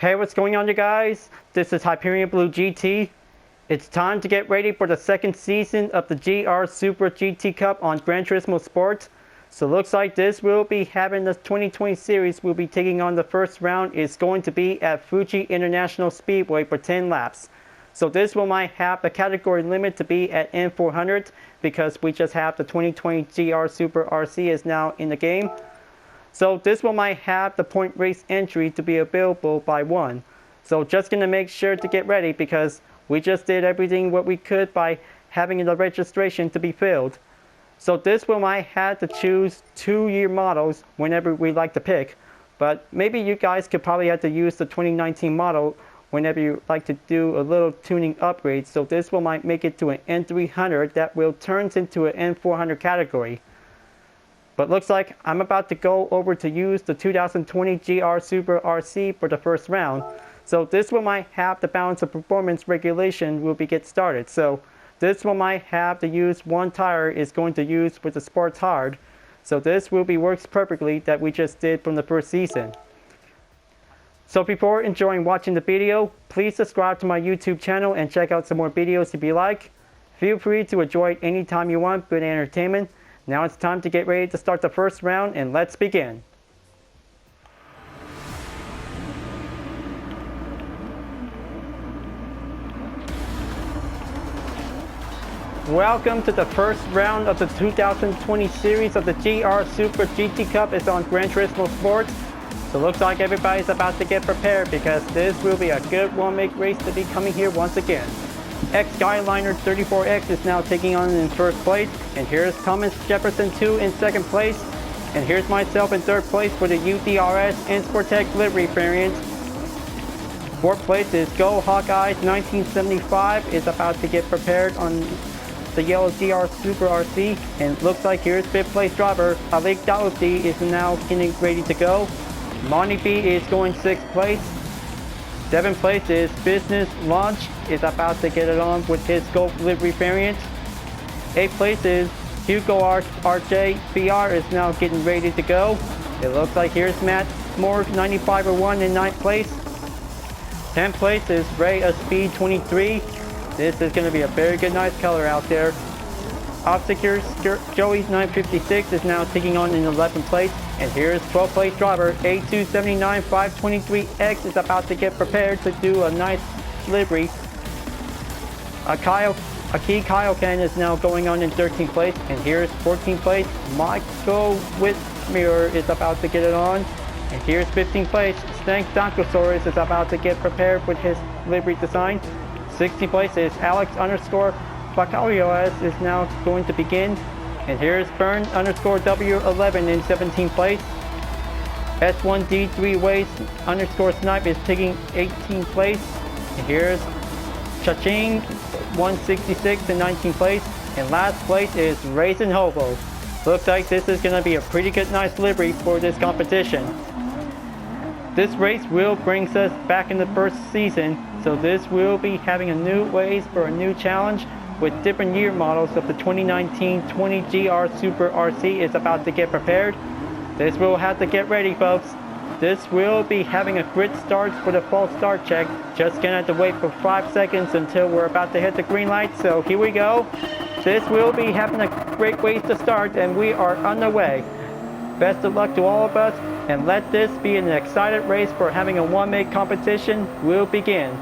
Hey, what's going on, you guys? This is Hyperion-Blue-GT. It's time to get ready for the second season of the GR Supra GT Cup on Gran Turismo Sport. So looks like this will be having the 2020 series. We'll be taking on the first round. It's going to be at Fuji International Speedway for 10 laps. So this will might have the category limit to be at N400 because we just have the 2020 GR Supra RC is now in the game. So this one might have the point race entry to be available by 1. So just going to make sure to get ready because we just did everything what we could by having the registration to be filled. So this one might have to choose 2-year models whenever we like to pick. But maybe you guys could probably have to use the 2019 model whenever you like to do a little tuning upgrade. So this one might make it to an N300 that will turn into an N400 category. But looks like I'm about to go over to use the 2020 GR Supra RC for the first round. So this one might have the balance of performance regulation will be get started. So this one might have to use one tire is going to use with the Sports Hard. So this will be works perfectly that we just did from the first season. So before enjoying watching the video, please subscribe to my YouTube channel and check out some more videos if you like. Feel free to enjoy it anytime you want, good entertainment. Now it's time to get ready to start the first round, and let's begin. Welcome to the first round of the 2020 series of the GR Supra GT Cup. It's on Gran Turismo Sports. So looks like everybody's about to get prepared because this will be a good one-make race to be coming here once again. Skyliner 34X is now taking on in first place, and here's Thomas Jefferson 2 in second place, and here's myself in third place for the UDRS and Sportec livery variant. Fourth place is Go Hawkeyes 1975 is about to get prepared on the yellow GR Supra RC, and looks like here's fifth place driver Alec Daoudi is now getting ready to go. Monty B is going sixth place. Seventh place is Business Launch is about to get it on with his Golf livery variant. Eighth place is Hugo RJ BR is now getting ready to go. It looks like here's Matt Moore 9501 in ninth place. 10th place is Ray of Speed 23. This is going to be a very good nice color out there. Obsecure Joey 956 is now taking on in 11th place. And here's 12th place driver A279 523X is about to get prepared to do a nice livery. Aki Kyle-Ken is now going on in 13th place. And here's 14th place Michael Whitmire is about to get it on. And here's 15th place Stank Donkosaurus is about to get prepared with his livery design. 16th place is Alex _ Bacalio is now going to begin. And here's Burn _ W11 in 17th place. S1D3 Ways _ Snipe is taking 18th place. And here's Chaching 166 in 19th place. And last place is Raisin Hobo. Looks like this is going to be a pretty good nice livery for this competition. This race will bring us back in the first season. So this will be having a new ways for a new challenge with different year models of the 2019 20 GR Supra RC is about to get prepared. This will have to get ready, folks. This will be having a grid start for the false start check. Just gonna have to wait for 5 seconds until we're about to hit the green light. So here we go. This will be having a great way to start, and we are on the way. Best of luck to all of us, and let this be an exciting race for having a one-make competition. Will begin.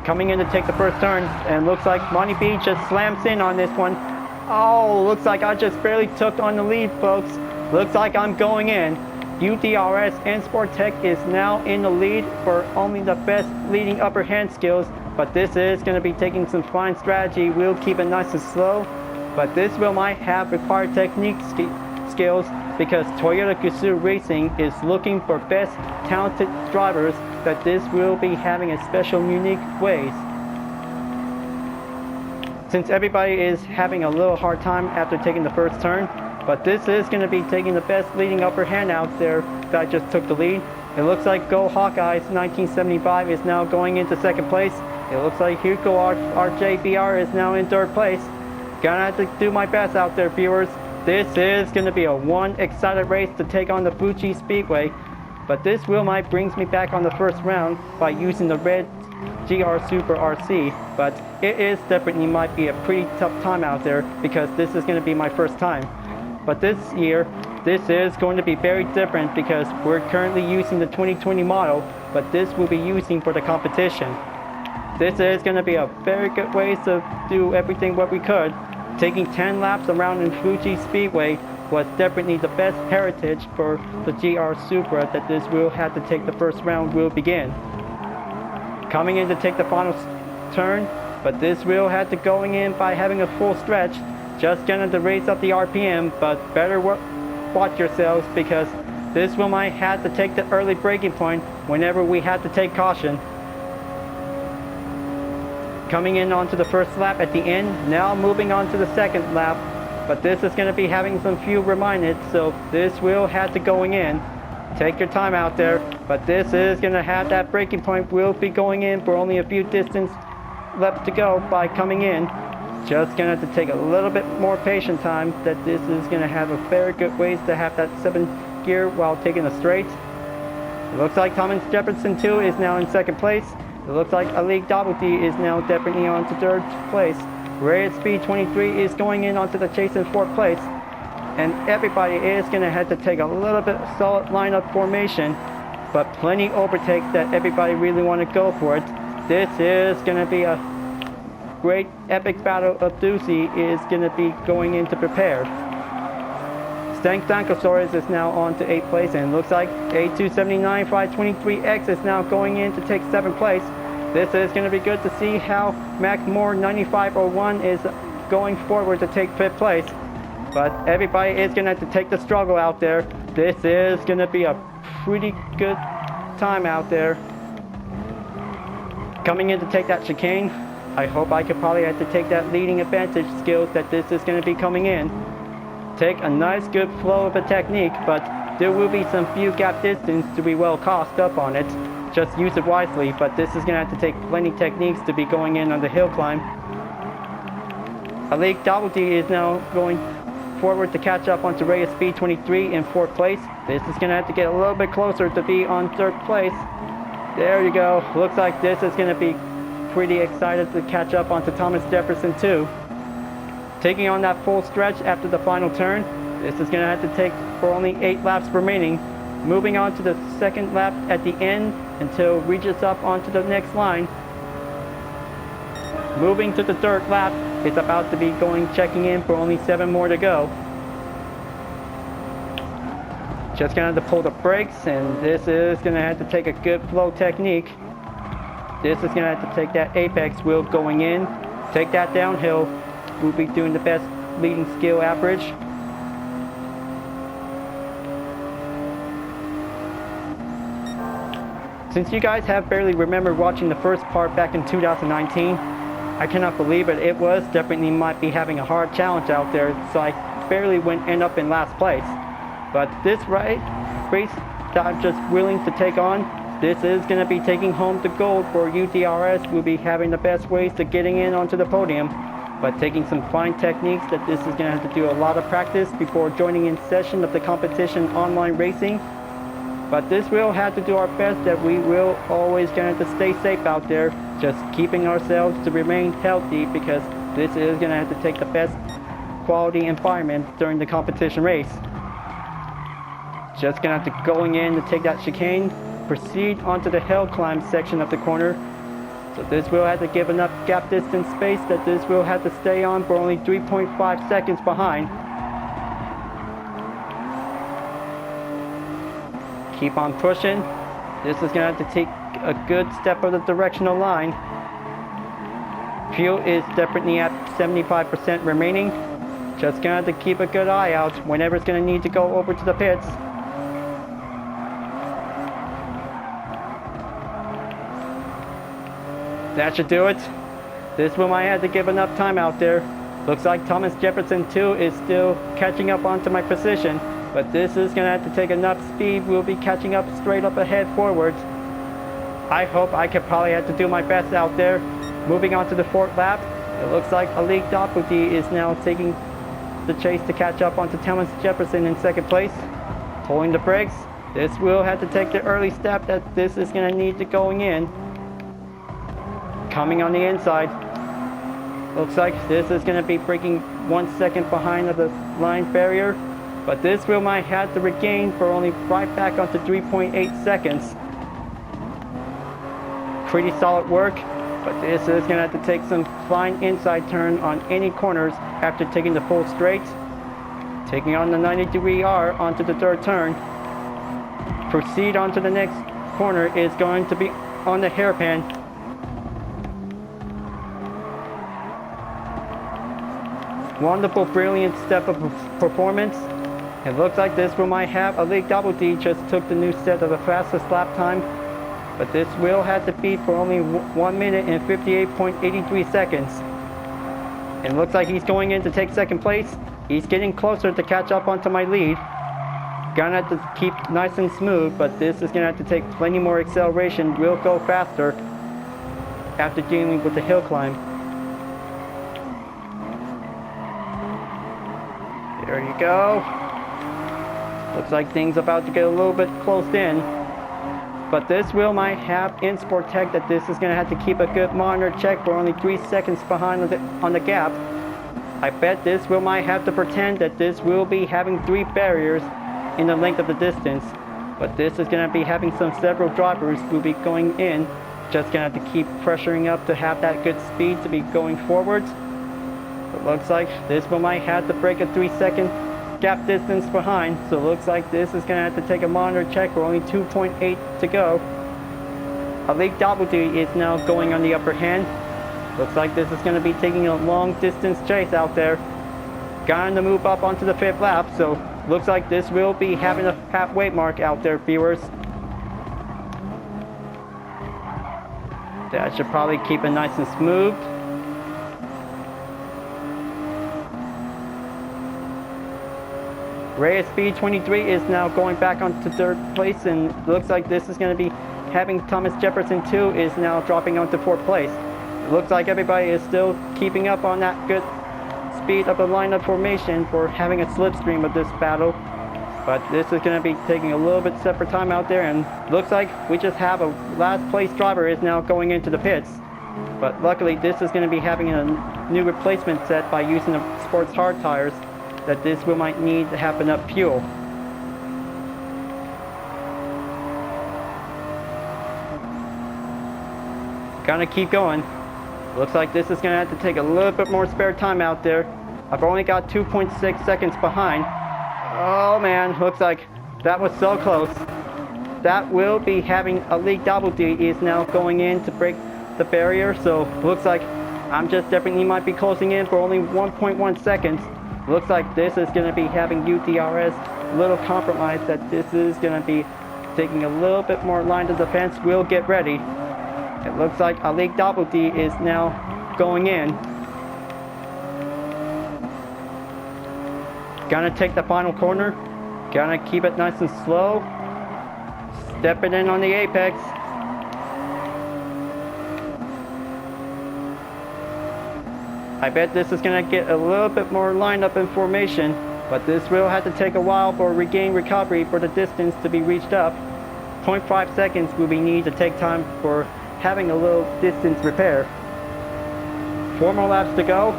Coming in to take the first turn, and looks like Monty B just slams in on this one. Oh, looks like I just barely took on the lead, folks. Looks like I'm going in. UDRS and Sportec is now in the lead for only the best leading upper hand skills, but this is going to be taking some fine strategy. We'll keep it nice and slow, but this will might have required technique skills because Toyota Gazoo Racing is looking for best talented drivers that this will be having a special unique ways. Since everybody is having a little hard time after taking the first turn, but this is going to be taking the best leading upper hand out there that just took the lead. It looks like Go Hawkeyes 1975 is now going into second place. It looks like Hugo RJBR is now in third place. Gonna have to do my best out there, viewers. this is going to be a one excited race to take on the Fuji Speedway. But this wheel might brings me back on the first round by using the red GR Super RC. But it is definitely might be a pretty tough time out there because this is going to be my first time. But this year, this is going to be very different because we're currently using the 2020 model, but this will be using for the competition. This is going to be a very good way to do everything what we could. Taking 10 laps around in Fuji Speedway was definitely the best heritage for the GR Supra that this wheel had to take the first round will begin. Coming in to take the final turn, but this wheel had to going in by having a full stretch, just getting to raise up the RPM, but better watch yourselves because this wheel might have to take the early braking point whenever we had to take caution. Coming in onto the first lap at the end, now moving on to the second lap, but this is going to be having some fuel reminded, so this wheel had to going in. Take your time out there, but this is going to have that braking point will be going in for only a few distance left to go by coming in. Just going to have to take a little bit more patient time that this is going to have a very good ways to have that 7th gear while taking the straight. It looks like Thomas Jefferson 2 is now in second place. It looks like Alik Dabuti is now definitely on to third place. Red Speed 23 is going in onto the chase in fourth place. And everybody is going to have to take a little bit solid lineup formation, but plenty overtakes that everybody really want to go for it. This is going to be a great epic battle of doozy is going to be going into prepared. Stank Stankosaurus is now on to 8th place, and it looks like A279 523X is now going in to take 7th place. This is going to be good to see how Mac Moore 9501 is going forward to take 5th place. But everybody is going to have to take the struggle out there. This is going to be a pretty good time out there. Coming in to take that chicane, I hope I could probably have to take that leading advantage skills that this is going to be coming in. Take a nice good flow of a technique, but there will be some few gap distance to be well cost up on it. Just use it wisely, but this is going to have to take plenty techniques to be going in on the hill climb. Alik Dabuti is now going forward to catch up onto Ray Speed 23 in 4th place. This is going to have to get a little bit closer to be on 3rd place. There you go. Looks like this is going to be pretty excited to catch up onto Thomas Jefferson 2. Taking on that full stretch after the final turn. This is going to have to take for only 8 laps remaining. Moving on to the second lap at the end until it reaches up onto the next line. Moving to the 3rd lap, it's about to be checking in for only 7 more to go. Just going to have to pull the brakes, and this is going to have to take a good flow technique. This is going to have to take that apex wheel going in, take that downhill. We'll be doing the best leading skill average. Since you guys have barely remembered watching the first part back in 2019, I cannot believe it. It was definitely might be having a hard challenge out there, so I barely end up in last place. But this race that I'm just willing to take on, this is going to be taking home the gold for UDRS. We'll be having the best ways to getting in onto the podium, but taking some fine techniques that this is going to have to do a lot of practice before joining in session of the competition online racing. But this will have to do our best that we will always going to stay safe out there, just keeping ourselves to remain healthy because this is going to have to take the best quality environment during the competition race. Just going to have to going in to take that chicane, proceed onto the hill climb section of the corner. So this will have to give enough gap distance space that this will have to stay on for only 3.5 seconds behind. Keep on pushing. This is going to have to take a good step of the directional line. Fuel is definitely at 75% remaining. Just going to have to keep a good eye out whenever it's going to need to go over to the pits. That should do it. This one I had to give enough time out there. Looks like Thomas Jefferson 2 is still catching up onto my position, but this is going to have to take enough speed. We'll be catching up straight up ahead forwards. I hope I could probably have to do my best out there. Moving on to the 4th lap, it looks like Alik Daputi is now taking the chase to catch up onto Thomas Jefferson in second place. Pulling the brakes. This will have to take the early step that this is going to need to going in. Coming on the inside. Looks like this is going to be breaking 1 second behind of the line barrier. But this will might have to regain for only right back onto 3.8 seconds. Pretty solid work, but this is going to have to take some fine inside turn on any corners after taking the full straight. Taking on the 90-degree R onto the third turn. Proceed onto the next corner is going to be on the hairpin. Wonderful, brilliant step of performance. It looks like this will might have a league double D, just took the new set of the fastest lap time. But this will have to be for only 1 minute and 58.83 seconds. It looks like he's going in to take second place. He's getting closer to catch up onto my lead. Gonna have to keep nice and smooth, but this is gonna have to take plenty more acceleration. Will go faster after dealing with the hill climb. There you go. Looks like things about to get a little bit closed in. But this will might have in Sport Tech that this is going to have to keep a good monitor check. We're only 3 seconds behind on the gap. I bet this will might have to pretend that this will be having 3 barriers in the length of the distance. But this is going to be having several drivers who will be going in. Just going to have to keep pressuring up to have that good speed to be going forwards. It looks like this will might have to break a 3-second gap distance behind, so it looks like this is going to have to take a monitor check. We're only 2.8 to go. A league double D is now going on the upper hand. Looks like this is going to be taking a long distance chase out there. Going to move up onto the 5th lap, so looks like this will be having a halfway mark out there, viewers. That should probably keep it nice and smooth. Ray at speed 23 is now going back onto 3rd place, and looks like this is going to be having Thomas Jefferson 2 is now dropping onto 4th place. It looks like everybody is still keeping up on that good speed of the lineup formation for having a slipstream of this battle. But this is going to be taking a little bit separate time out there, and looks like we just have a last place driver is now going into the pits. But luckily this is going to be having a new replacement set by using the sports hard tires, that this will might need to have enough fuel. Gonna keep going. Looks like this is gonna have to take a little bit more spare time out there. I've only got 2.6 seconds behind. Oh man, looks like that was so close. That will be having a league double D is now going in to break the barrier, so looks like I'm just definitely might be closing in for only 1.1 seconds. Looks like this is going to be having UDRS a little compromise, that this is going to be taking a little bit more line to defense. We'll get ready. It looks like a league double D is now going in. Gonna take the final corner. Gonna keep it nice and slow. Step it in on the apex. I bet this is going to get a little bit more lined up in formation, but this will have to take a while for regain recovery for the distance to be reached up. 0.5 seconds will be needed to take time for having a little distance repair. 4 more laps to go.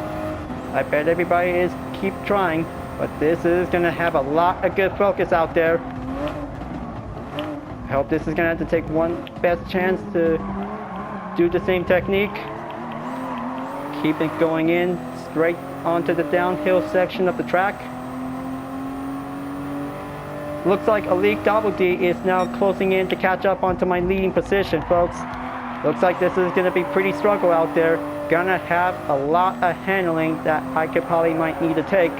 I bet everybody is keep trying, but this is going to have a lot of good focus out there. I hope this is going to have to take one best chance to do the same technique. Keep it going in straight onto the downhill section of the track. Looks like a league double D is now closing in to catch up onto my leading position, folks. Looks like this is going to be pretty struggle out there. Gonna have a lot of handling that I could probably might need to take.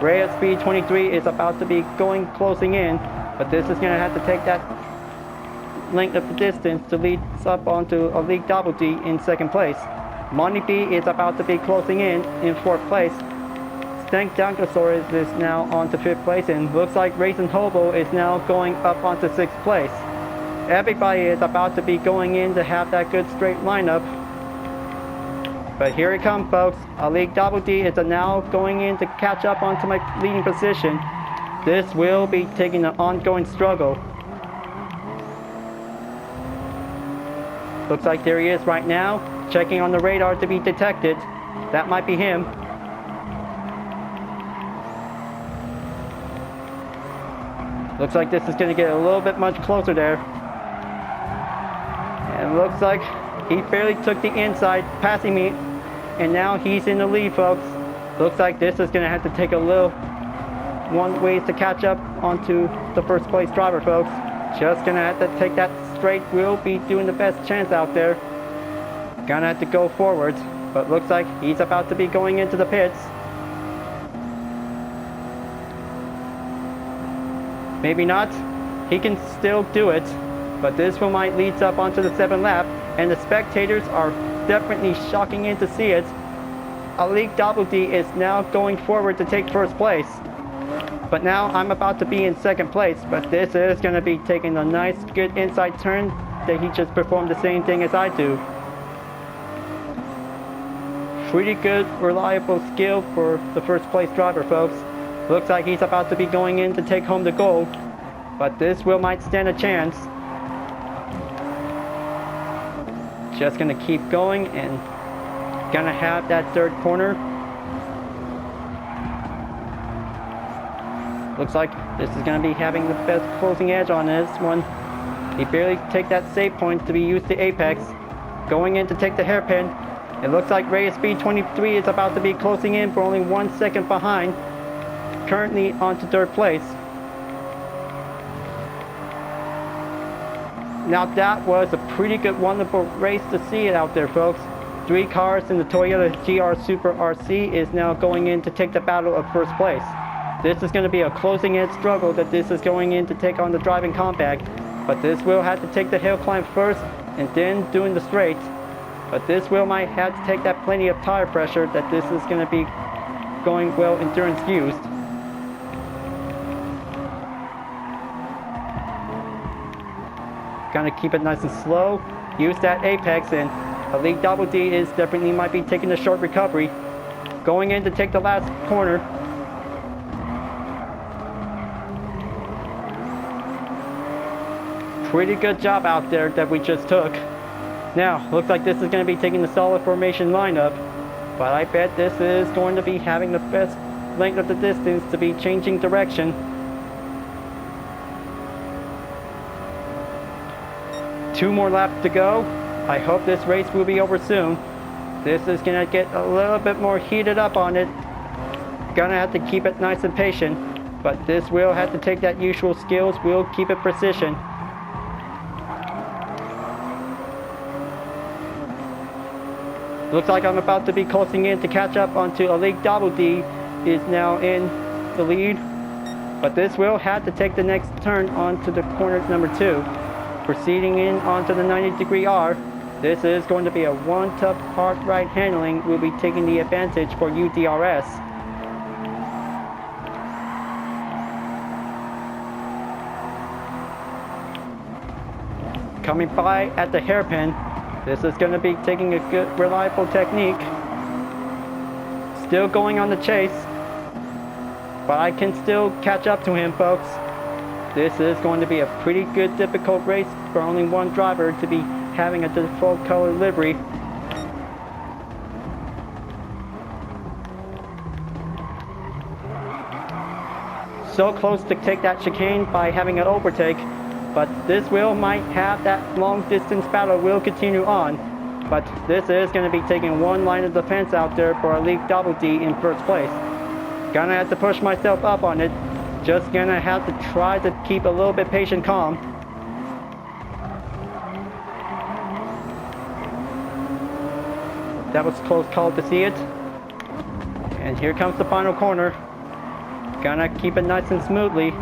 Ray at speed 23 is about to be closing in, but this is going to have to take that length of the distance to lead us up onto a league double D in 2nd place. Monty B is about to be closing in 4th place. Stank Dankosaurus is now onto 5th place, and looks like Raisin Hobo is now going up onto 6th place. Everybody is about to be going in to have that good straight lineup. But here it comes, folks. Elite Double D is now going in to catch up onto my leading position. This will be taking an ongoing struggle. Looks like there he is right now, checking on the radar to be detected. That might be him. Looks like this is going to get a little bit much closer there. And looks like he barely took the inside, passing me. And now he's in the lead, folks. Looks like this is going to have to take a little one ways to catch up onto the first place driver, folks. Just going to have to take that straight. Will be doing the best chance out there. Gonna have to go forwards. But looks like he's about to be going into the pits. Maybe not. He can still do it. But this one might lead up onto the 7th lap. And the spectators are definitely shocking in to see it. Elite Double D is now going forward to take first place. But now I'm about to be in 2nd place. But this is going to be taking a nice, good inside turn that he just performed the same thing as I do. Pretty good, reliable skill for the first place driver, folks. Looks like he's about to be going in to take home the gold. But this will might stand a chance. Just gonna keep going and gonna have that 3rd corner. Looks like this is gonna be having the best closing edge on this one. He barely take that save point to be used to apex. Going in to take the hairpin. It looks like Ray Speed 23 is about to be closing in for only 1 second behind. Currently onto 3rd place. Now that was a pretty good, wonderful race to see it out there, folks. 3 cars in the Toyota GR Supra RC is now going in to take the battle of first place. This is going to be a closing edge struggle that this is going in to take on the driving compact. But this will have to take the hill climb first and then doing the straight. But this will might have to take that plenty of tire pressure that this is going to be going well endurance used. Gonna keep it nice and slow. Use that apex, and Elite Double D is definitely might be taking a short recovery. Going in to take the last corner. Pretty good job out there that we just took. Now, looks like this is going to be taking the solid formation lineup. But I bet this is going to be having the best length of the distance to be changing direction. Two more laps to go. I hope this race will be over soon. This is going to get a little bit more heated up on it. Gonna have to keep it nice and patient. But this will have to take that usual skills. We'll keep it precision. Looks like I'm about to be closing in to catch up onto Elite Double D is now in the lead. But this will have to take the next turn onto the corner number 2. Proceeding in onto the 90-degree R. This is going to be a one tough hard right handling. Will be taking the advantage for UDRS. Coming by at the hairpin. This is going to be taking a good, reliable technique. Still going on the chase. But I can still catch up to him, folks. This is going to be a pretty good, difficult race for only one driver to be having a default color livery. So close to take that chicane by having an overtake. But this might have that long distance battle will continue on. But this is going to be taking one line of defense out there for Elite Double D in first place. Gonna have to push myself up on it. Just gonna have to try to keep a little bit patient, calm. That was a close call to see it. And here comes the final corner. Gonna keep it nice and smoothly.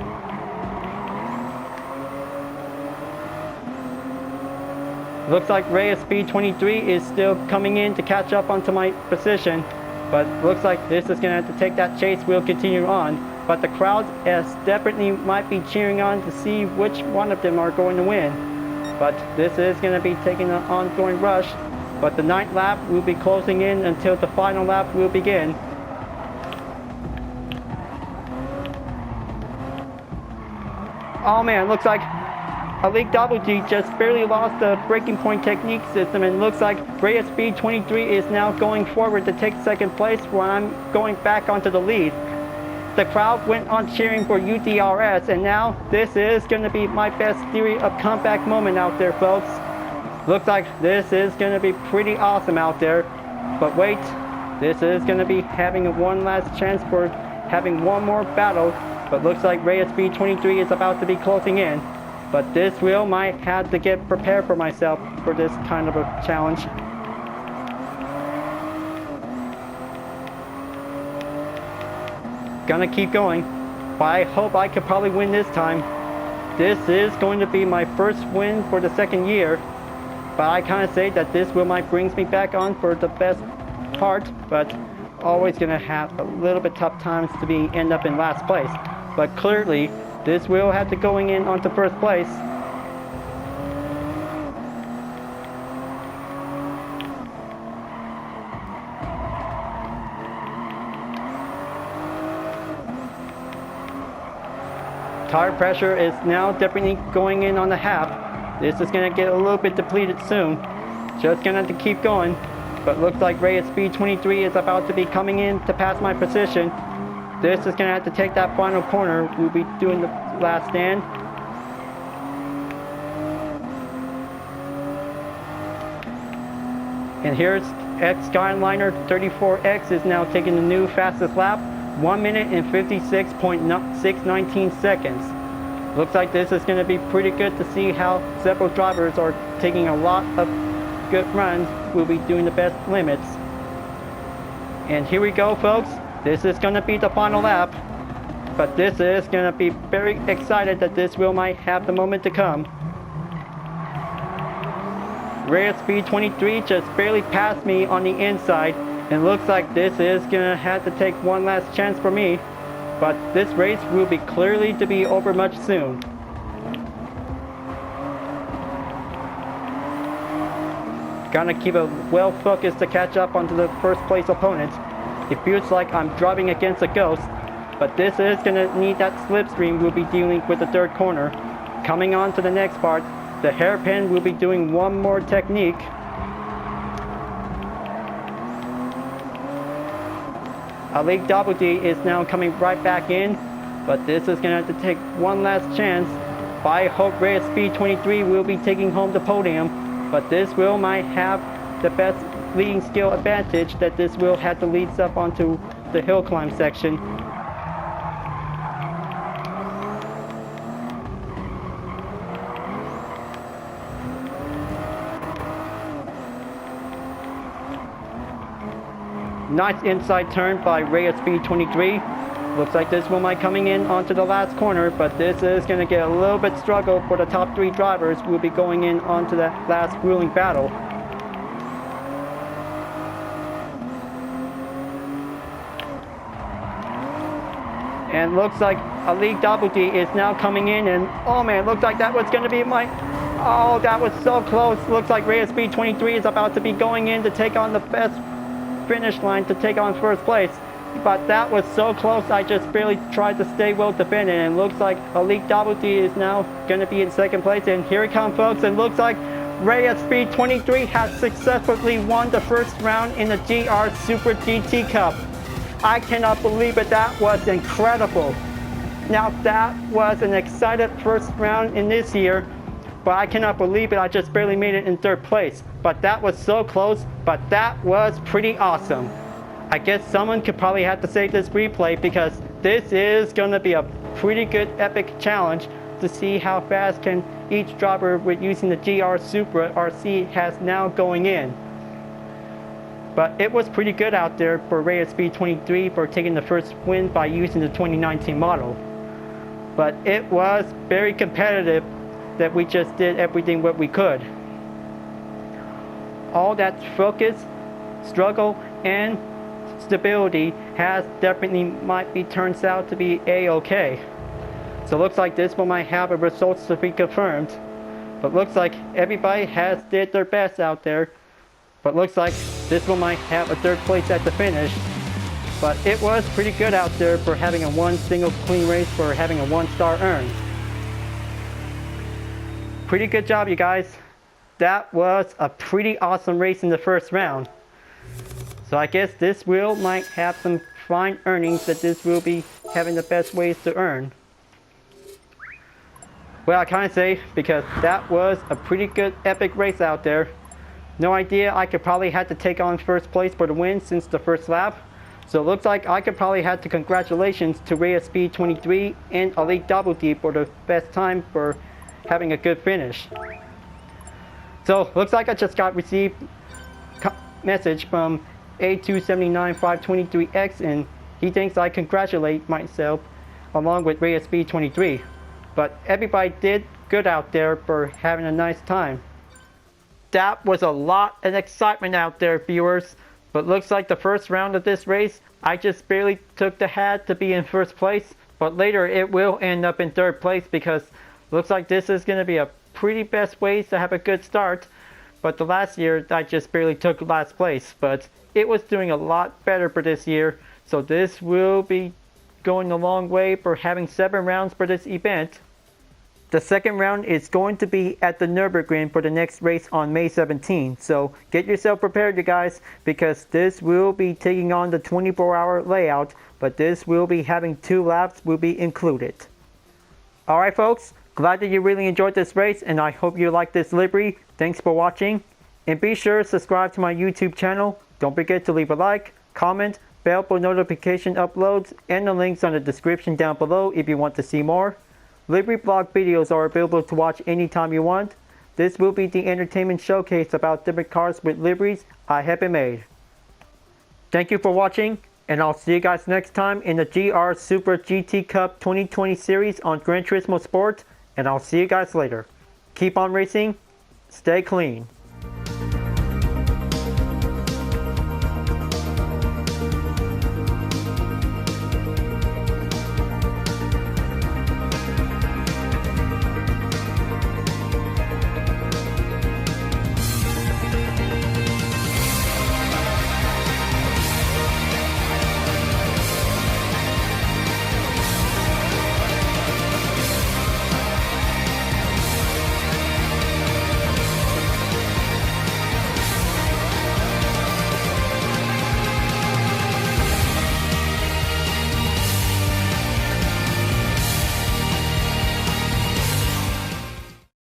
Looks like Ray of Speed 23 is still coming in to catch up onto my position. But looks like this is going to have to take that chase. We'll continue on. But the crowd definitely might be cheering on to see which one of them are going to win. But this is going to be taking an ongoing rush. but the 9th lap will be closing in until the final lap will begin. Oh man, looks like Elite Double G just barely lost the braking point technique system, and looks like Reyes Speed 23 is now going forward to take second place while I'm going back onto the lead. The crowd went on cheering for UDRS, and now this is going to be my best theory of comeback moment out there, folks. Looks like this is going to be pretty awesome out there. But wait, this is going to be having one last chance for having one more battle. But looks like Reyes Speed 23 is about to be closing in. But this wheel might have to get prepared for myself for this kind of a challenge. Gonna keep going, but I hope I could probably win this time. This is going to be my first win for the second year, but I kind of say that this wheel might brings me back on for the best part, but always gonna have a little bit tough times to end up in last place. But clearly, this wheel had to going in onto first place. Tire pressure is now definitely going in on the half. This is going to get a little bit depleted soon. Just going to have to keep going. But looks like Reyes Speed 23 is about to be coming in to pass my position. This is going to have to take that final corner. We'll be doing the last stand. And here's X Skyliner 34X is now taking the new fastest lap. 1 minute and 56.619 seconds. Looks like this is going to be pretty good to see how several drivers are taking a lot of good runs. We'll be doing the best limits. And here we go, folks. This is going to be the final lap. But this is going to be very excited that this wheel might have the moment to come. Reyes Speed 23 just barely passed me on the inside. And looks like this is going to have to take one last chance for me. But this race will be clearly to be over much soon. Gonna keep it well focused to catch up onto the first place opponent. It feels like I'm driving against a ghost. But this is going to need that slipstream we'll be dealing with the third corner. Coming on to the next part, the hairpin will be doing one more technique. Elite Double D is now coming right back in, but this is going to have to take one last chance. But I hope Reyes Speed 23 will be taking home the podium, but this wheel might have the best leading skill advantage that this wheel had to lead up onto the hill climb section. Nice inside turn by Reyes Speed 23. Looks like this one might coming in onto the last corner, but this is going to get a little bit struggle for the top three drivers who will be going in onto that last grueling battle. And looks like Elite Double D is now coming in, and oh man, looks like that was going to be my... Oh, that was so close. Looks like Reyes Speed 23 is about to be going in to take on the best finish line to take on first place, but that was so close. I just barely tried to stay well defended, and looks like Elite Double D is now going to be in second place. And here it comes, folks. It looks like Reyes Speed 23 has successfully won the first round in the GR Super GT Cup. I cannot believe it. That was incredible. Now that was an excited first round in this year, but I cannot believe it. I just barely made it in third place. But that was so close, but that was pretty awesome. I guess someone could probably have to save this replay, because this is going to be a pretty good epic challenge to see how fast can each driver with using the GR Supra RC has now going in. But it was pretty good out there for Reyes Speed 23 for taking the first win by using the 2019 model. But it was very competitive that we just did everything what we could. All that focus, struggle, and stability has definitely might be turns out to be a-okay. So looks like this one might have a results to be confirmed. But looks like everybody has did their best out there. but looks like this one might have a third place at the finish. But it was pretty good out there for having a one single clean race, for having a 1-star earned. Pretty good job, you guys. That was a pretty awesome race in the first round. So I guess this wheel might have some fine earnings, that this will be having the best ways to earn. Well, I can't say, because that was a pretty good epic race out there. No idea, I could probably have to take on first place for the win since the first lap. So it looks like I could probably have to congratulations to Ray of Speed 23 and Elite Double D for the best time for having a good finish. So looks like I just got received message from A279523X, and he thinks I congratulate myself along with Ray of Speed 23. But everybody did good out there for having a nice time. That was a lot of excitement out there, viewers. But looks like the first round of this race, I just barely took the hat to be in first place. But later it will end up in third place, because looks like this is going to be a pretty best way to have a good start. But the last year I just barely took last place. But it was doing a lot better for this year. So this will be going a long way for having 7 rounds for this event. The second round is going to be at the Nürburgring for the next race on May 17. So get yourself prepared, you guys, because this will be taking on the 24-hour layout, but this will be having 2 laps will be included. Alright folks, glad that you really enjoyed this race, and I hope you like this livery. Thanks for watching, and be sure to subscribe to my YouTube channel. Don't forget to leave a like, comment, bell for notification uploads, and the links on the description down below if you want to see more. Livery blog videos are available to watch anytime you want. This will be the entertainment showcase about different cars with liveries I have been made. Thank you for watching, and I'll see you guys next time in the GR Supra GT Cup 2020 series on Gran Turismo Sport, and I'll see you guys later. Keep on racing, stay clean.